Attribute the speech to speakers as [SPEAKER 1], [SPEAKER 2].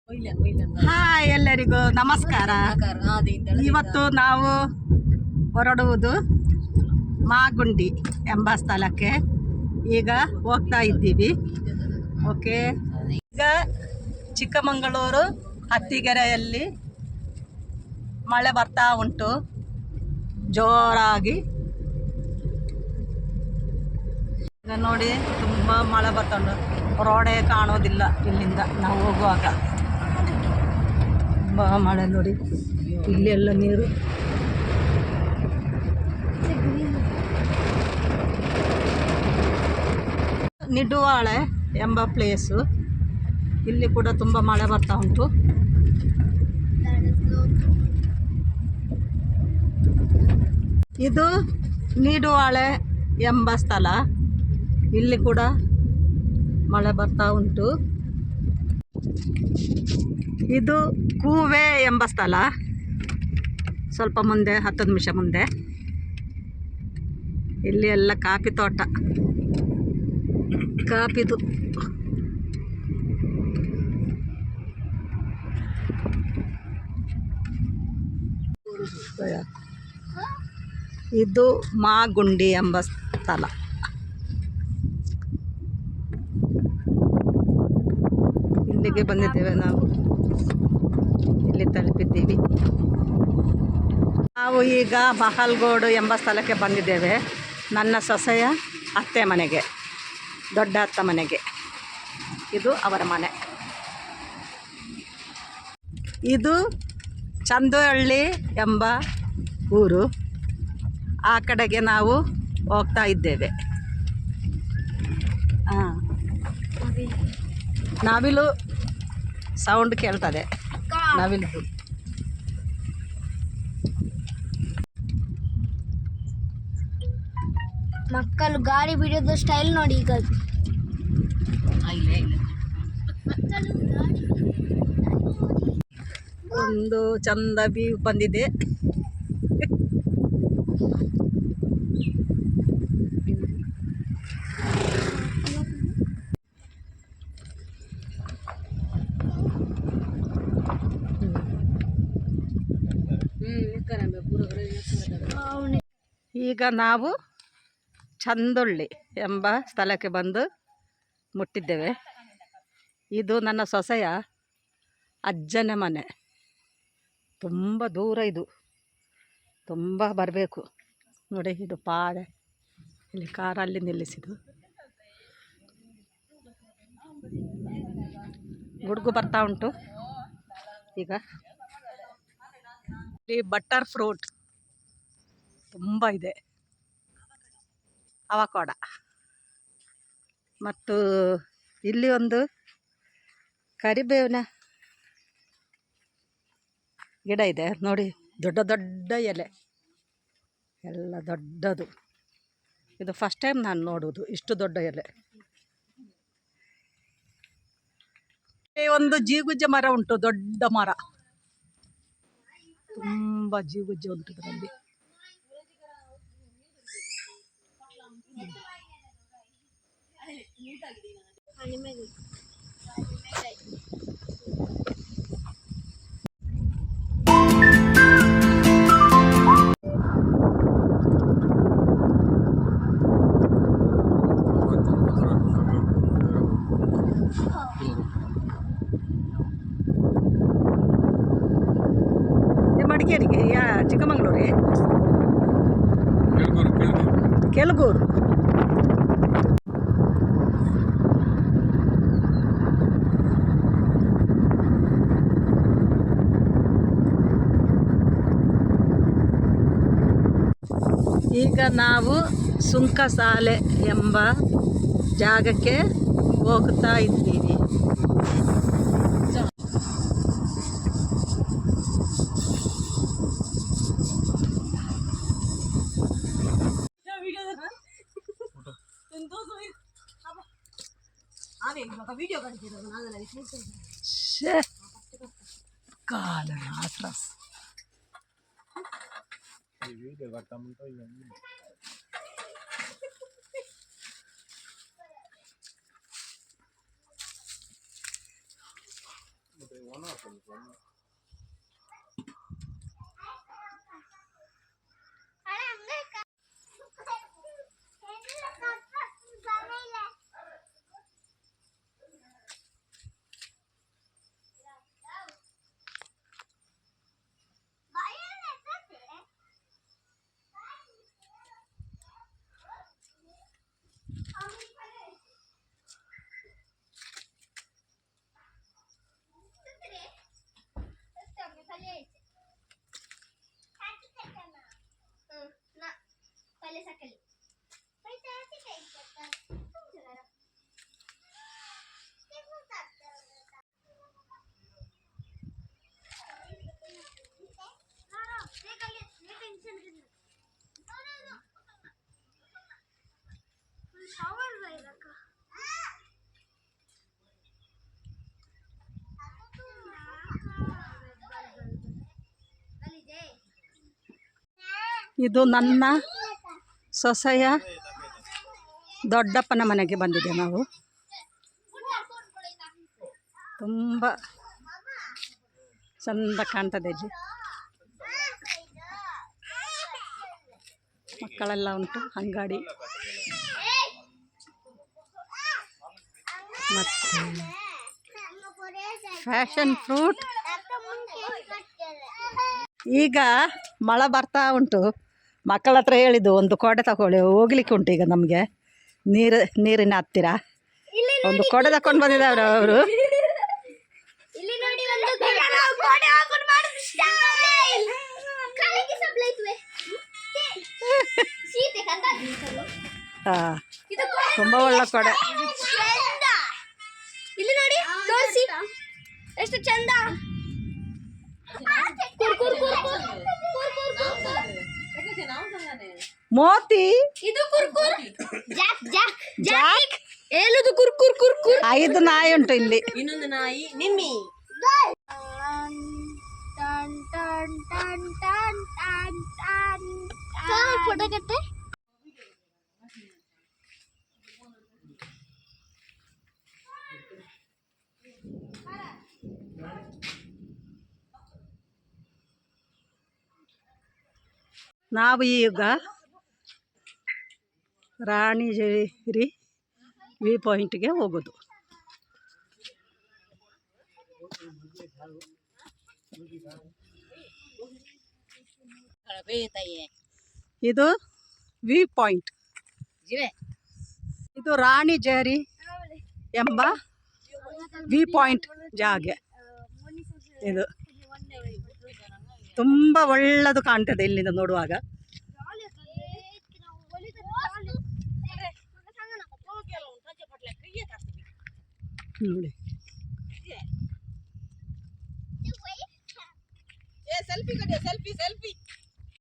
[SPEAKER 1] Hi, ಎಲ್ಲರಿಗೂ ನಮಸ್ಕಾರ. ಇವತ್ತು ನಾವು ಹೊರಡುವುದು ಮಾಗುಂಡಿ ಎಂಬ ಸ್ಥಳಕ್ಕೆ ಈಗ ಹೋಗ್ತಾ ಇದ್ದೀವಿ. ಓಕೆ, ಈಗ ಚಿಕ್ಕಮಗಳೂರು ಹತ್ತಿಗೆರೆಯಲ್ಲಿ ಮಳೆ ಬರ್ತಾ ಉಂಟು ಜೋರಾಗಿ. ಈಗ ನೋಡಿ, ತುಂಬ ಮಳೆ ಬರ್ತಾ ಉಂಟು. ರೋಡೇ ಕಾಣೋದಿಲ್ಲ ಇಲ್ಲಿಂದ ನಾವು ಹೋಗುವಾಗ. ತುಂಬ ಮಳೆ ನೋಡಿ, ಇಲ್ಲೆಲ್ಲ ನೀರು. ನಿಡುವಾಳೆ ಎಂಬ ಪ್ಲೇಸು, ಇಲ್ಲಿ ಕೂಡ ತುಂಬ ಮಳೆ ಬರ್ತಾ ಉಂಟು. ಇದು ನಿಡುವಾಳೆ ಎಂಬ ಸ್ಥಳ, ಇಲ್ಲಿ ಕೂಡ ಮಳೆ ಬರ್ತಾ ಉಂಟು. ಇದು ಕೂವೆ ಎಂಬ ಸ್ಥಳ, ಸ್ವಲ್ಪ ಮುಂದೆ 10 ನಿಮಿಷ ಮುಂದೆ. ಇಲ್ಲಿ ಎಲ್ಲ ಕಾಫಿ ತೋಟ, ಕಾಫಿದು. ಇದು ಮಾಗುಂಡಿ ಎಂಬ ಸ್ಥಳ. ಇಲ್ಲಿಗೆ ಬಂದಿದ್ದೇವೆ ನಾವು, ಇಲ್ಲಿ ತಲುಪಿದ್ದೀವಿ. ನಾವು ಈಗ ಮಹಲ್ಗೋಡು ಎಂಬ ಸ್ಥಳಕ್ಕೆ ಬಂದಿದ್ದೇವೆ. ನನ್ನ ಸೊಸೆಯ ಅತ್ತೆ ಮನೆಗೆ, ದೊಡ್ಡ ಅತ್ತ ಮನೆಗೆ. ಇದು ಅವರ ಮನೆ. ಇದು ಚಂದಹಳ್ಳಿ ಎಂಬ ಊರು. ಆ ಕಡೆಗೆ ನಾವು ಹೋಗ್ತಾ ಇದ್ದೇವೆ. ನವಿಲು ಸೌಂಡ್ ಕೇಳ್ತದೆ, ನವಿಲು.
[SPEAKER 2] ಮಕ್ಕಳು ಗಾಡಿ ಬಿಡೋದು ಸ್ಟೈಲ್ ನೋಡಿ. ಈಗ
[SPEAKER 1] ಒಂದು ಚಂದ ವ್ಯೂ ಬಂದಿದೆ. ಈಗ ನಾವು ಚಂದೊಳ್ಳಿ ಎಂಬ ಸ್ಥಳಕ್ಕೆ ಬಂದು ಮುಟ್ಟಿದ್ದೇವೆ. ಇದು ನನ್ನ ಸೊಸೆಯ ಅಜ್ಜನ ಮನೆ. ತುಂಬ ದೂರ, ಇದು ತುಂಬ ಬರಬೇಕು ನೋಡಿ. ಇದು ಪಾಡೆ, ಇಲ್ಲಿ ಕಾರಲ್ಲಿ ನಿಲ್ಲಿಸಿದ್ದು. ಗುಡುಗು ಬರ್ತಾ ಉಂಟು ಈಗ. ಇಲ್ಲಿ ಬಟರ್ ಫ್ರೂಟ್ ತುಂಬ ಇದೆ, ಅವಕಾಡ. ಮತ್ತು ಇಲ್ಲಿ ಒಂದು ಕರಿಬೇವಿನ ಗಿಡ ಇದೆ ನೋಡಿ, ದೊಡ್ಡ ದೊಡ್ಡ ಎಲೆ ಎಲ್ಲ ದೊಡ್ಡದು. ಇದು ಫಸ್ಟ್ ಟೈಮ್ ನಾನು ನೋಡುವುದು ಇಷ್ಟು ದೊಡ್ಡ ಎಲೆ. ಒಂದು ಜೀಗುಜ್ಜೆ ಮರ ಉಂಟು, ದೊಡ್ಡ ಮರ, ತುಂಬ ಜೀಗುಜ್ಜೆ ಉಂಟು ಇದರಲ್ಲಿ. ಮಡಿಕೇರಿಗೆ ಚಿಕ್ಕಮಗಳೂರೇ, ಕೆಲಗೂರು. ಈಗ ನಾವು ಸುಂಕಸಾಲೆ ಎಂಬ ಜಾಗಕ್ಕೆ ಹೋಗ್ತಾ ಇದ್ದೀವಿ. ಕಾಲ ಅಟ್ರಾಸ್ ಇದು ನನ್ನ ಸೊಸೆಯ ದೊಡ್ಡಪ್ಪನ ಮನೆಗೆ ಬಂದಿದೆ ನಾವು. ತುಂಬ ಚಂದ ಕಾಣ್ತದೆ ಇಲ್ಲಿ. ಮಕ್ಕಳೆಲ್ಲ ಉಂಟು, ಅಂಗಡಿ ಮತ್ತು ಫ್ಯಾಷನ್ ಫ್ರೂಟ್. ಈಗ ಮಳೆ ಬರ್ತಾ ಉಂಟು. ಮಕ್ಕಳ ಹತ್ರ ಹೇಳಿದ್ದು ಒಂದು ಕೊಡೆ ತಗೊಳ್ಳಿ, ಹೋಗ್ಲಿಕ್ಕೆ ಉಂಟು ಈಗ ನಮಗೆ ನೀರಿನ ಹತ್ತಿರ. ಒಂದು ಕೊಡೆ ತಕೊಂಡು ಬಂದಿದ್ದಾರೆ ಅವರು. ಹಾಂ, ತುಂಬ ಒಳ್ಳೆ ಕೊಡೆ.
[SPEAKER 2] ಇಲ್ಲಿ ನೋಡಿ, ತೋರಿಸಿ ಎಷ್ಟು ಚಂದ.
[SPEAKER 1] ಮೋತಿ
[SPEAKER 2] ಇದು ಕುರ್ಕುರ್, ಜಾಕ್ ಜಾಕ್ ಜಾಕ್ ಏಳುದು ಕುರ್ಕುರ್ ಕುರ್ಕುರ್.
[SPEAKER 1] 5 ನಾಯಿ ಉಂಟು ಇಲ್ಲಿ.
[SPEAKER 3] ಇನ್ನೊಂದು ನಾಯಿ ನಿಮ್ಮಿ.
[SPEAKER 2] ಫೋಟೋ ಕಟ್ಟೆ.
[SPEAKER 1] ನಾವು ಈಗ ರಾಣಿಜೇರಿ ವ್ಯೂ ಪಾಯಿಂಟ್ಗೆ ಹೋಗೋದು. ಇದು ವ್ಯೂ ಪಾಯಿಂಟ್. ಇದು ರಾಣಿಜೇರಿ ಎಂಬ ವ್ಯೂ ಪಾಯಿಂಟ್ ಜಾಗ. ಇದು ತುಂಬ ಒಳ್ಳೆದು ಕಾಣ್ತದೆ ಇಲ್ಲಿಂದ ನೋಡುವಾಗ. ನೋಡಿ,
[SPEAKER 3] ಸೆಲ್ಫಿ ಸೆಲ್ಫಿ ಸೆಲ್ಫಿ